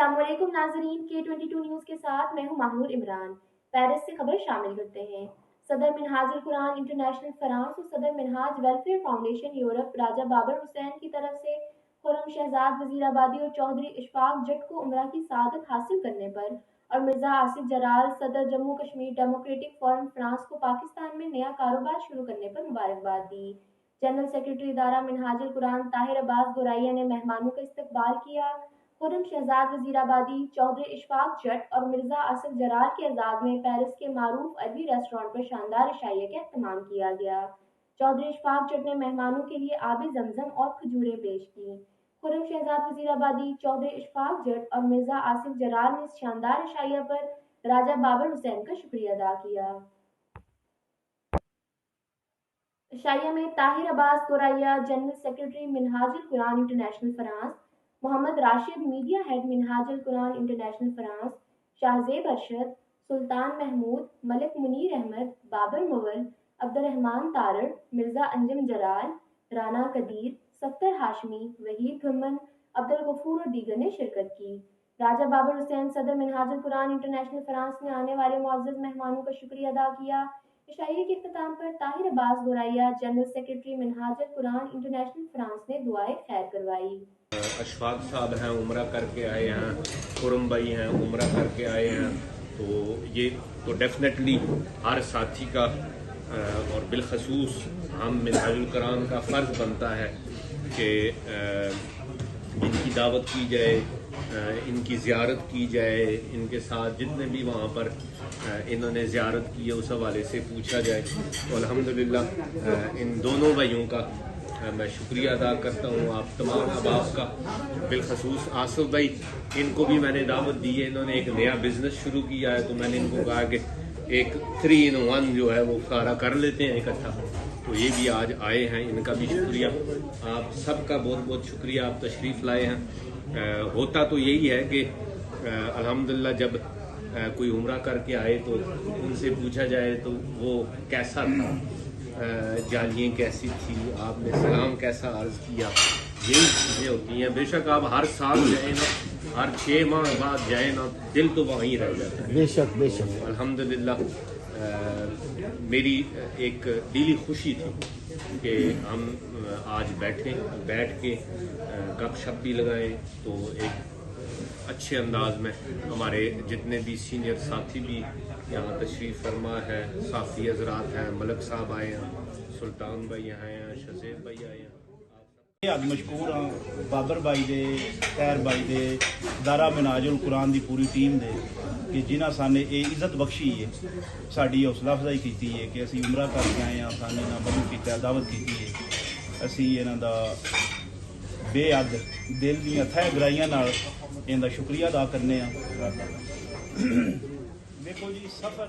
अस्सलाम वालेकुम नाजरीन, K22 न्यूज़ के साथ मैं हूं माहमूर इमरान। पेरिस से खबर शामिल करते हैं। सदर मिनहाजुल कुरान इंटरनेशनल फ्रांस और सदर मिनहाज वेलफेयर फाउंडेशन यूरोप राजा बाबर हुसैन की तरफ से खुर्रम शहजाद वजीराबादी और चौधरी इशफाक जट को उमरा की सआदत हासिल करने पर और मिर्जा आसिफ जराल सदर Jammu Kashmir democratic forum France को पाकिस्तान में नया कारोबार शुरू करने पर मुबारकबाद दी। जनरल सेक्रेटरी इदारा मिनहाजुल कुरान ताहिर अब्बास गोराइया ने मेहमानों का इस्तकबाल किया। खुर्रम शहजाद वजीराबादी, चौधरी इशफाक जट और मिर्जा आसिफ जराल के एजाज में पेरिस के मारूफ अरबी रेस्टोरेंट पर शानदार इशाइया का एहतमाम किया गया। चौधरी इशफाक जट ने मेहमानों के लिए आबी जमजम और खजूरें पेश की। खुर्रम शहजाद वजीराबादी, चौधरी इशफाक जट और मिर्जा आसिफ जराल ने इस शानदार इशाइया पर राजा बाबर हुसैन का शुक्रिया अदा किया। इशाइया में Tahir Abbas Goraya, general secretary Minhajul Quran international France, Mohammad Rashid media head Minhajul Quran international France, Shahzeb Arshad, Sultan Mahmood, Malik Munir Ahmad, Babar Mughal, Abdurrehman Tarar, Mirza Anjum Jalal, Rana Qadeer, Safdar Hashmi, Waheed Ghuman, Abdul Ghafoor और दीगर ने शिरकत की। राजा बाबर हुसैन सदर मिनहाजुल कुरान इंटरनेशनल फ्रांस ने आने वाले मुअज़्ज़ज़ मेहमानों का शुक्रिया अदा किया। इशाइये के इख्तिताम पर Tahir Abbas Goraya, general secretary Minhajul Quran international France ने दुआए खैर करवाई। अशफाक साहब हैं, उम्रा करके आए हैं, खुर्रम भाई हैं, उम्रा करके आए हैं, तो ये तो डेफिनेटली हर साथी का और बिलखसूस हम मिनहाजुल कुरान का फ़र्ज़ बनता है कि इनकी दावत की जाए, इनकी ज़ियारत की जाए, इनके साथ जितने भी वहाँ पर इन्होंने ज़ियारत की है उस हवाले से पूछा जाए। तो अल्हम्दुलिल्लाह इन दोनों भाइयों का मैं शुक्रिया अदा करता हूँ, आप तमाम अहबाब का, बिलखसूस आसिफ भाई, इनको भी मैंने दावत दी है। इन्होंने एक नया बिज़नेस शुरू किया है, तो मैंने इनको कहा कि एक 3 in 1 जो है वो सारा कर लेते हैं इकट्ठा। तो ये भी आज आए हैं, इनका भी शुक्रिया, आप सबका बहुत बहुत शुक्रिया, आप तशरीफ़ लाए हैं। होता तो यही है कि अल्हम्दुलिल्लाह जब कोई उम्रा करके आए तो उनसे पूछा जाए तो वो कैसा था, जानिए कैसी थी, आपने सलाम कैसा अर्ज़ किया, यही चीज़ें होती हैं। बेशक आप हर साल जाए ना, हर 6 माह बाद जाए ना, दिल तो वहीं रह जाता है। बेशक बेशक। अल्हम्दुलिल्लाह मेरी एक दिली खुशी थी कि हम आज बैठ के गपशप भी लगाएं, तो एक अच्छे अंदाज में हमारे जितने भी सीनियर साथी भी यहाँ तशरीफ़ फरमा है, साफ़ी हज़रात हैं, मलक साहब आए हैं, सुल्तान भाई यहाँ आए हैं, शज़ेब भाई आए हैं। अज मशकूर हाँ बाबर भाई दे, तैर भाई दे, दारा मिनहाजुल कुरान की पूरी टीम दे कि जिन्हें साने ये इज्जत बख्शी है, साड़ी हौसला अफजाई की है कि असी उमरा करके आए हैं, साने ना बरू किया, दावत की है। असी इन्हां दा बेअद दिल दी अथाह गहराइयां नाल इन्हां दा शुक्रिया अदा करने। देखो जी, सफ़र